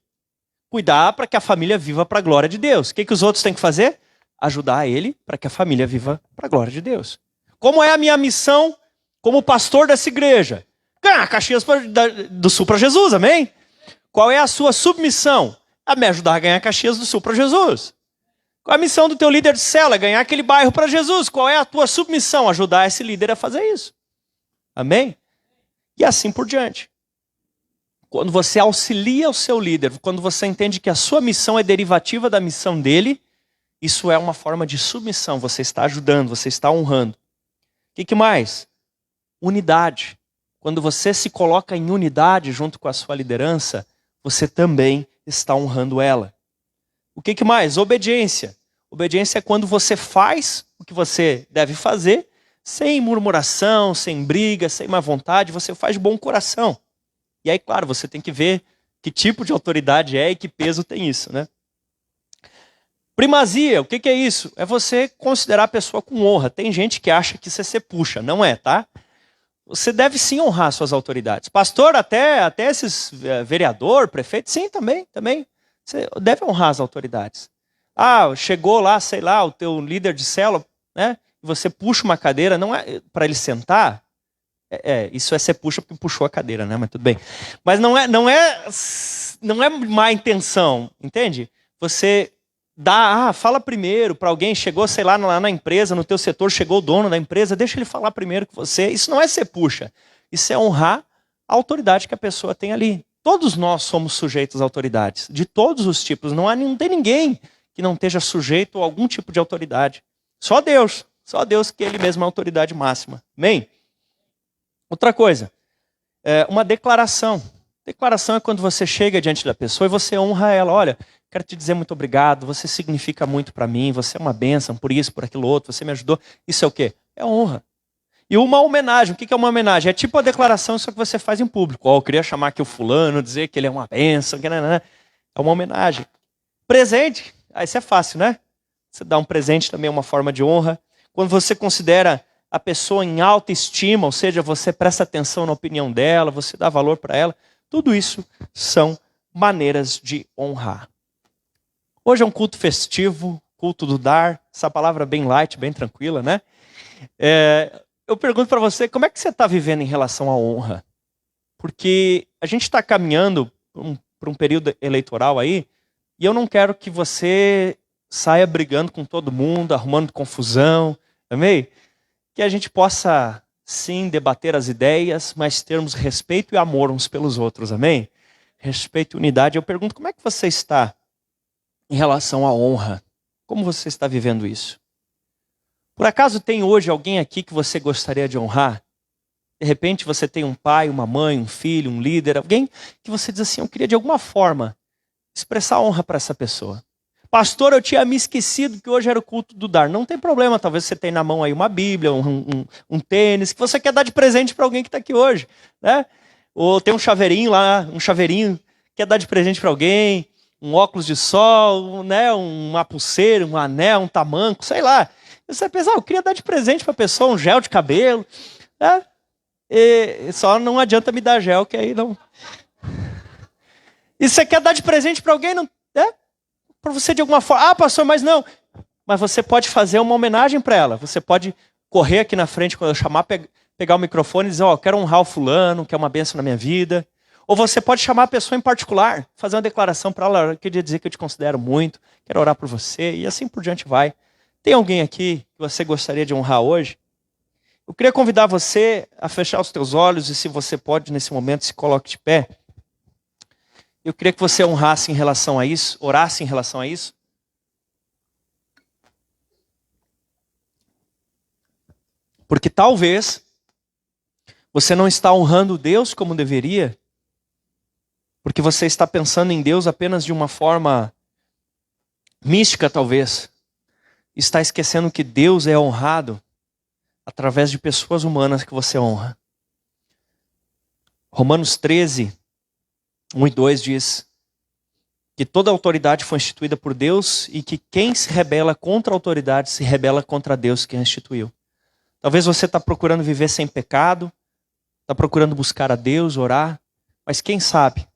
[SPEAKER 1] Cuidar para que a família viva para a glória de Deus. O que os outros têm que fazer? Ajudar ele para que a família viva para a glória de Deus. Como é a minha missão como pastor dessa igreja? Ganhar Caxias do Sul para Jesus, amém? Qual é a sua submissão? A me ajudar a ganhar Caxias do Sul para Jesus. Qual é a missão do teu líder de célula? Ganhar aquele bairro para Jesus. Qual é a tua submissão? Ajudar esse líder a fazer isso. Amém? E assim por diante. Quando você auxilia o seu líder, quando você entende que a sua missão é derivativa da missão dele, isso é uma forma de submissão. Você está ajudando, você está honrando. O que mais? Unidade. Quando você se coloca em unidade junto com a sua liderança, você também está honrando ela. O que mais? Obediência. Obediência é quando você faz o que você deve fazer, sem murmuração, sem briga, sem má vontade, você faz de bom coração. E aí, claro, você tem que ver que tipo de autoridade é e que peso tem isso, né? Primazia, o que é isso? É você considerar a pessoa com honra. Tem gente que acha que você puxa, não é, tá? Você deve sim honrar suas autoridades. Pastor, até esses vereador, prefeito, sim, também. Você deve honrar as autoridades. Ah, chegou lá, sei lá, o teu líder de célula, né? E você puxa uma cadeira, não é para ele sentar. Isso você puxa porque puxou a cadeira, né? Mas tudo bem. Mas não é má intenção, entende? Você fala primeiro para alguém, chegou, sei lá, na empresa, no teu setor, chegou o dono da empresa, deixa ele falar primeiro que você. Isso não é ser puxa. Isso é honrar a autoridade que a pessoa tem ali. Todos nós somos sujeitos a autoridades, de todos os tipos. Não tem ninguém que não esteja sujeito a algum tipo de autoridade. Só Deus que ele mesmo é a autoridade máxima. Amém? Outra coisa, uma declaração. Declaração é quando você chega diante da pessoa e você honra ela. Olha, quero te dizer muito obrigado, você significa muito para mim, você é uma bênção por isso, por aquilo outro, você me ajudou. Isso é o quê? É honra. E uma homenagem, o que é uma homenagem? É tipo a declaração, só que você faz em público. Eu queria chamar aqui o fulano, dizer que ele é uma bênção, é uma homenagem. Presente, isso é fácil, né? Você dá um presente também é uma forma de honra. Quando você considera a pessoa em alta estima, ou seja, você presta atenção na opinião dela, você dá valor para ela, tudo isso são maneiras de honrar. Hoje é um culto festivo, culto do dar, essa palavra bem light, bem tranquila, né? Eu pergunto para você, como é que você está vivendo em relação à honra? Porque a gente está caminhando para um período eleitoral aí, e eu não quero que você saia brigando com todo mundo, arrumando confusão, amém? Que a gente possa, sim, debater as ideias, mas termos respeito e amor uns pelos outros, amém? Respeito e unidade. Eu pergunto, como é que você está em relação à honra? Como você está vivendo isso? Por acaso tem hoje alguém aqui que você gostaria de honrar? De repente você tem um pai, uma mãe, um filho, um líder, alguém que você diz assim, eu queria de alguma forma expressar honra para essa pessoa. Pastor, eu tinha me esquecido que hoje era o culto do dar. Não tem problema, talvez você tenha na mão aí uma Bíblia, um tênis, que você quer dar de presente para alguém que está aqui hoje, né? Ou tem um chaveirinho lá, quer dar de presente para alguém, um óculos de sol, né, uma pulseira, um anel, um tamanco, sei lá. Você pensa, eu queria dar de presente para a pessoa um gel de cabelo, né? E só não adianta me dar gel, que aí não... E você quer dar de presente para alguém, não, né? Para você de alguma forma, pastor, mas não. Mas você pode fazer uma homenagem para ela, você pode correr aqui na frente quando eu chamar, pegar o microfone e dizer, quero honrar o fulano, que é uma bênção na minha vida. Ou você pode chamar a pessoa em particular, fazer uma declaração para ela, eu queria dizer que eu te considero muito, quero orar por você, e assim por diante vai. Tem alguém aqui que você gostaria de honrar hoje? Eu queria convidar você a fechar os teus olhos, e se você pode, nesse momento, se coloque de pé. Eu queria que você honrasse em relação a isso, orasse em relação a isso. Porque talvez você não está honrando Deus como deveria, porque você está pensando em Deus apenas de uma forma mística, talvez. Está esquecendo que Deus é honrado através de pessoas humanas que você honra. Romanos 13, 1 e 2 diz que toda autoridade foi instituída por Deus e que quem se rebela contra a autoridade se rebela contra Deus que a instituiu. Talvez você está procurando viver sem pecado, está procurando buscar a Deus, orar, mas quem sabe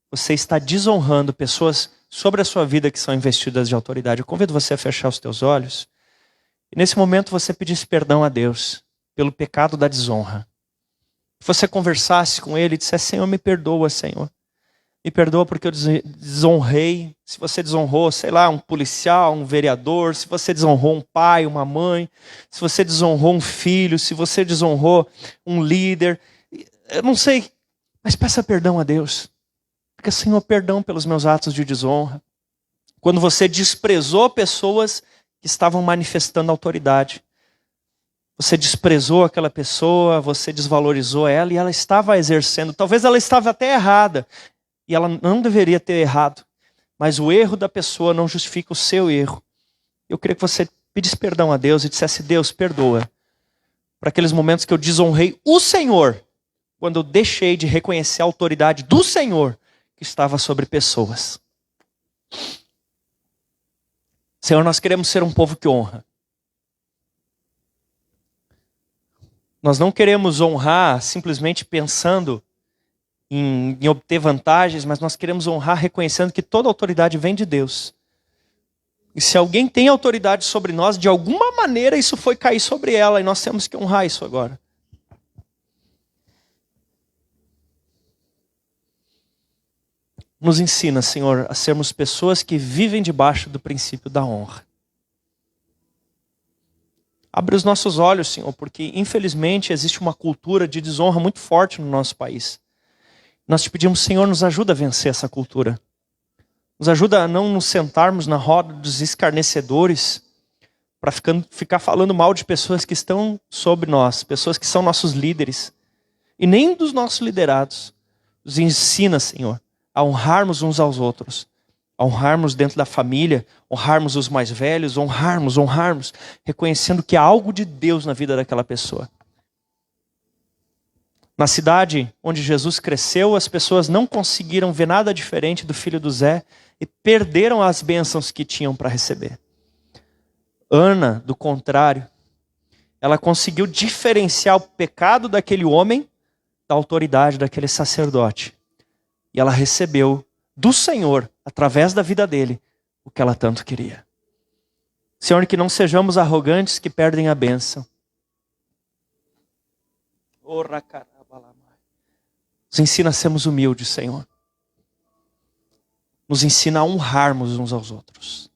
[SPEAKER 1] você está desonrando pessoas sobre a sua vida que são investidas de autoridade. Eu convido você a fechar os teus olhos e nesse momento você pedisse perdão a Deus pelo pecado da desonra. Se você conversasse com Ele e dissesse, Senhor, me perdoa, Senhor. Me perdoa porque eu desonrei. Se você desonrou, sei lá, um policial, um vereador, se você desonrou um pai, uma mãe, se você desonrou um filho, se você desonrou um líder, eu não sei, mas peça perdão a Deus. Porque, Senhor, perdão pelos meus atos de desonra. Quando você desprezou pessoas que estavam manifestando autoridade. Você desprezou aquela pessoa, você desvalorizou ela e ela estava exercendo. Talvez ela estava até errada. E ela não deveria ter errado. Mas o erro da pessoa não justifica o seu erro. Eu queria que você pedisse perdão a Deus e dissesse, Deus, perdoa. Para aqueles momentos que eu desonrei o Senhor. Quando eu deixei de reconhecer a autoridade do Senhor que estava sobre pessoas. Senhor, nós queremos ser um povo que honra. Nós não queremos honrar simplesmente pensando em obter vantagens, mas nós queremos honrar reconhecendo que toda autoridade vem de Deus. E se alguém tem autoridade sobre nós, de alguma maneira isso foi cair sobre ela, e nós temos que honrar isso agora. Nos ensina, Senhor, a sermos pessoas que vivem debaixo do princípio da honra. Abre os nossos olhos, Senhor, porque infelizmente existe uma cultura de desonra muito forte no nosso país. Nós te pedimos, Senhor, nos ajuda a vencer essa cultura. Nos ajuda a não nos sentarmos na roda dos escarnecedores para ficar falando mal de pessoas que estão sobre nós, pessoas que são nossos líderes. E nem dos nossos liderados. Nos ensina, Senhor, a honrarmos uns aos outros. A honrarmos dentro da família, honrarmos os mais velhos, honrarmos, reconhecendo que há algo de Deus na vida daquela pessoa. Na cidade onde Jesus cresceu, as pessoas não conseguiram ver nada diferente do filho do Zé e perderam as bênçãos que tinham para receber. Ana, do contrário, ela conseguiu diferenciar o pecado daquele homem da autoridade daquele sacerdote. E ela recebeu do Senhor, através da vida dele, o que ela tanto queria. Senhor, que não sejamos arrogantes que perdem a bênção. Nos ensina a sermos humildes, Senhor. Nos ensina a honrarmos uns aos outros.